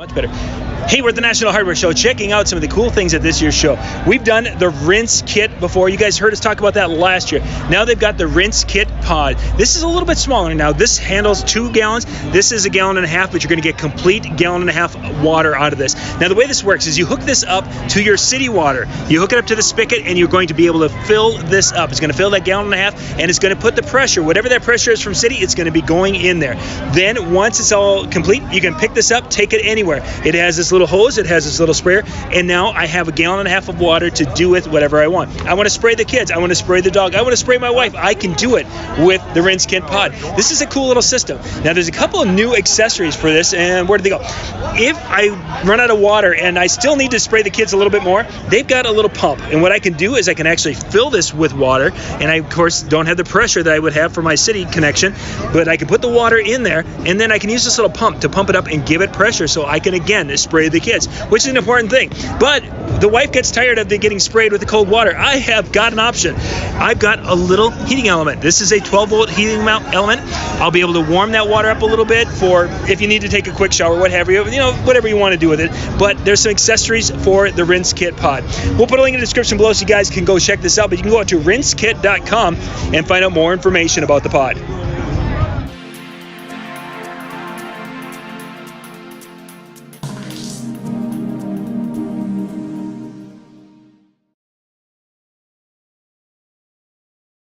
Much better. Hey, we're at the National Hardware Show, checking out some of the cool things at this year's show. We've done the RinseKit before. You guys heard us talk about that last year. Now they've got the RinseKit pod. This is a little bit smaller. Now this handles 2 gallons. This is 1.5 gallons, but you're going to get complete 1.5 gallons water out of this. Now the way this works is you hook this up to your city water. You hook it up to the spigot, and you're going to be able to fill this up. It's going to fill that 1.5 gallons, and it's going to put the pressure, whatever that pressure is from city, it's going to be going in there. Then once it's all complete, you can pick this up, take it anywhere. It has this little hose, it has this little sprayer, and now I have 1.5 gallons of water to do with whatever I want. I want to spray the kids, I want to spray the dog, I want to spray my wife. I can do it with the RinseKit pod. This is a cool little system. Now there's a couple of new accessories for this, and where do they go? If I run out of water and I still need to spray the kids a little bit more, they've got a little pump, and what I can do is I can actually fill this with water, and I of course don't have the pressure that I would have for my city connection, but I can put the water in there, and then I can use this little pump to pump it up and give it pressure so I can again spray the kids, which is an important thing. But the wife gets tired of getting sprayed with the cold water. I have got an option. I've got a little heating element. This is a 12-volt heating element. I'll be able to warm that water up a little bit for if you need to take a quick shower, what have you, whatever you want to do with it. But there's some accessories for the RinseKit pod. We'll put a link in the description below so you guys can go check this out, but you can go out to RinseKit.com and find out more information about the pod.